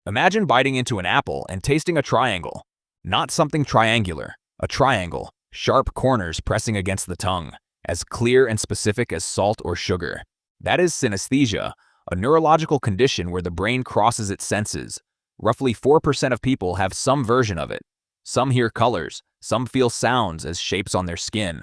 Imagine biting into an apple and tasting a triangle. Not something triangular, a triangle, sharp corners pressing against the tongue, as clear and specific as salt or sugar. That is synesthesia, a neurological condition where the brain crosses its senses. Roughly 4% of people have some version of it. Some hear colors, some feel sounds as shapes on their skin.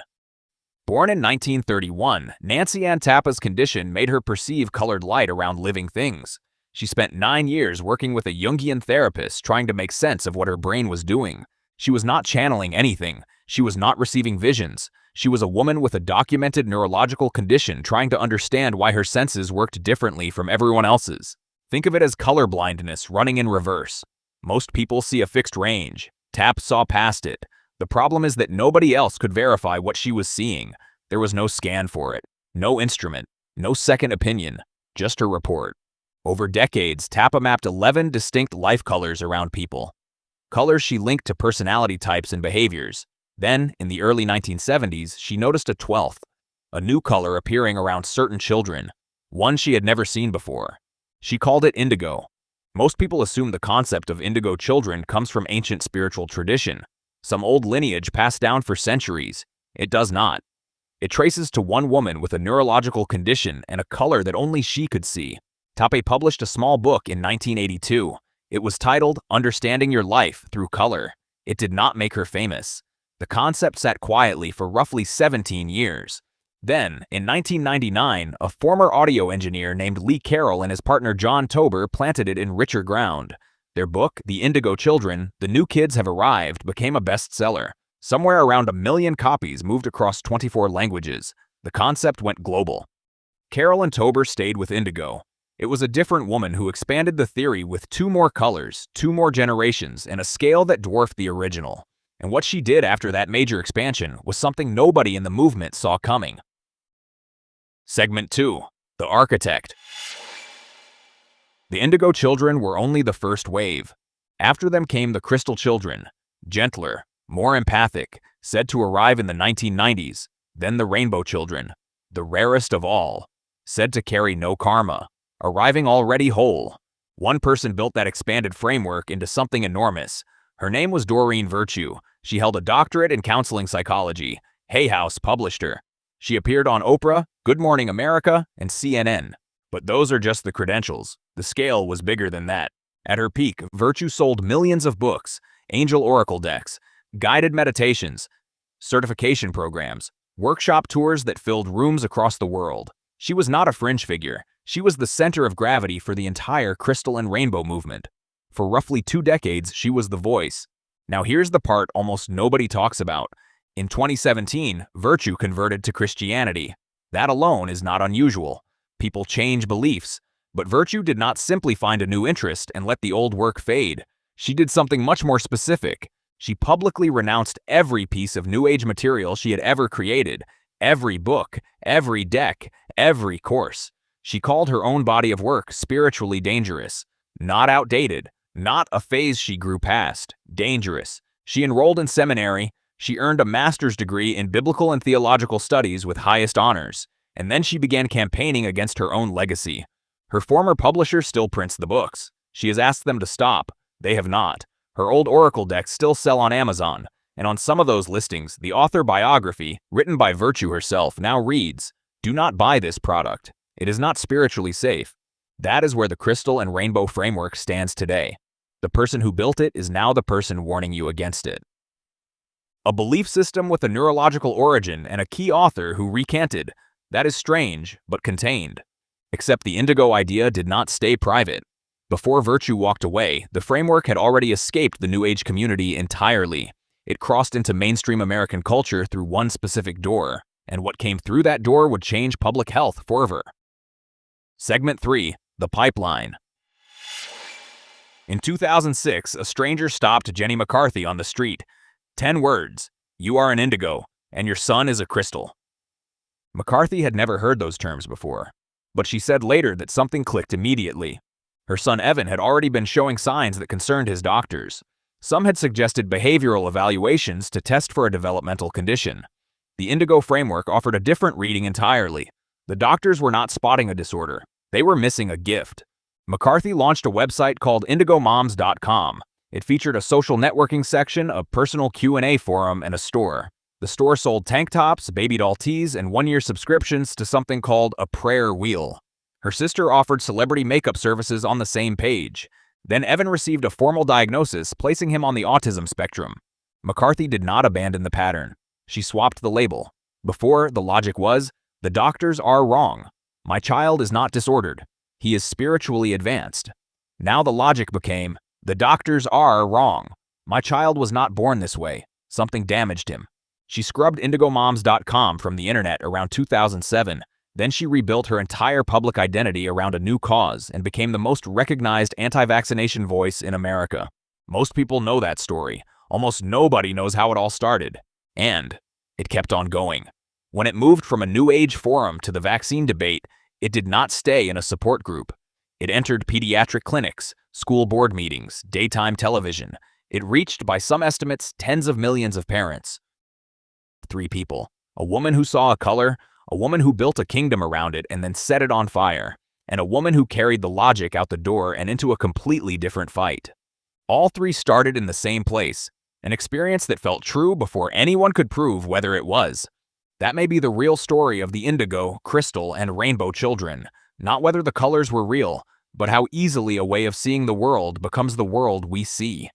Born in 1931, Nancy Ann Tappe's condition made her perceive colored light around living things. She spent 9 years working with a Jungian therapist trying to make sense of what her brain was doing. She was not channeling anything. She was not receiving visions. She was a woman with a documented neurological condition trying to understand why her senses worked differently from everyone else's. Think of it as color blindness running in reverse. Most people see a fixed range. Tappe saw past it. The problem is that nobody else could verify what she was seeing. There was no scan for it, no instrument, no second opinion, just her report. Over decades, Tappe mapped 11 distinct life colors around people. Colors she linked to personality types and behaviors. Then, in the early 1970s, she noticed a 12th, a new color appearing around certain children, one she had never seen before. She called it indigo. Most people assume the concept of indigo children comes from ancient spiritual tradition, some old lineage passed down for centuries. It does not. It traces to one woman with a neurological condition and a color that only she could see. Tappe published a small book in 1982. It was titled Understanding Your Life Through Color. It did not make her famous. The concept sat quietly for roughly 17 years. Then, in 1999, a former audio engineer named Lee Carroll and his partner John Tober planted it in richer ground. Their book, The Indigo Children, The New Kids Have Arrived, became a bestseller. Somewhere around 1 million copies moved across 24 languages. The concept went global. Carroll and Tober stayed with indigo. It was a different woman who expanded the theory with 2 more colors, 2 more generations, and a scale that dwarfed the original. And what she did after that major expansion was something nobody in the movement saw coming. Segment 2. The Architect. The Indigo Children were only the first wave. After them came the Crystal Children, gentler, more empathic, said to arrive in the 1990s. Then the Rainbow Children, the rarest of all, said to carry no karma, arriving already whole. One person built that expanded framework into something enormous. Her name was Dorreen Virtue. She held a doctorate in counseling psychology. Hay House published her. She appeared on Oprah, Good Morning America, and CNN. But those are just the credentials. The scale was bigger than that. At her peak, Virtue sold millions of books, angel oracle decks, guided meditations, certification programs, workshop tours that filled rooms across the world. She was not a fringe figure. She was the center of gravity for the entire crystal and rainbow movement. For roughly 2 decades, she was the voice. Now here's the part almost nobody talks about. In 2017, Virtue converted to Christianity. That alone is not unusual. People change beliefs. But Virtue did not simply find a new interest and let the old work fade. She did something much more specific. She publicly renounced every piece of New Age material she had ever created, every book, every deck, every course. She called her own body of work spiritually dangerous, not outdated, not a phase she grew past, dangerous. She enrolled in seminary. She earned a master's degree in biblical and theological studies with highest honors, and then she began campaigning against her own legacy. Her former publisher still prints the books. She has asked them to stop. They have not. Her old oracle decks still sell on Amazon, and on some of those listings, the author biography, written by Virtue herself, now reads, "Do not buy this product. It is not spiritually safe." That is where the crystal and rainbow framework stands today. The person who built it is now the person warning you against it. A belief system with a neurological origin and a key author who recanted. That is strange, but contained. Except the indigo idea did not stay private. Before Virtue walked away, the framework had already escaped the New Age community entirely. It crossed into mainstream American culture through one specific door, and what came through that door would change public health forever. Segment 3. The Pipeline. In 2006, a stranger stopped Jenny McCarthy on the street. 10 words. "You are an indigo, and your son is a crystal." McCarthy had never heard those terms before, but she said later that something clicked immediately. Her son Evan had already been showing signs that concerned his doctors. Some had suggested behavioral evaluations to test for a developmental condition. The Indigo framework offered a different reading entirely. The doctors were not spotting a disorder. They were missing a gift. McCarthy launched a website called IndigoMoms.com. It featured a social networking section, a personal Q&A forum, and a store. The store sold tank tops, baby doll tees, and one-year subscriptions to something called a prayer wheel. Her sister offered celebrity makeup services on the same page. Then Evan received a formal diagnosis, placing him on the autism spectrum. McCarthy did not abandon the pattern. She swapped the label. Before, the logic was, the doctors are wrong. My child is not disordered. He is spiritually advanced. Now the logic became, the doctors are wrong. My child was not born this way. Something damaged him. She scrubbed IndigoMoms.com from the internet around 2007. Then she rebuilt her entire public identity around a new cause and became the most recognized anti-vaccination voice in America. Most people know that story. Almost nobody knows how it all started. And it kept on going. When it moved from a New Age forum to the vaccine debate, it did not stay in a support group. It entered pediatric clinics, school board meetings, daytime television. It reached, by some estimates, tens of millions of parents. 3 people. A woman who saw a color, a woman who built a kingdom around it and then set it on fire, and a woman who carried the logic out the door and into a completely different fight. All 3 started in the same place, an experience that felt true before anyone could prove whether it was. That may be the real story of the Indigo, Crystal, and Rainbow Children, not whether the colors were real, but how easily a way of seeing the world becomes the world we see.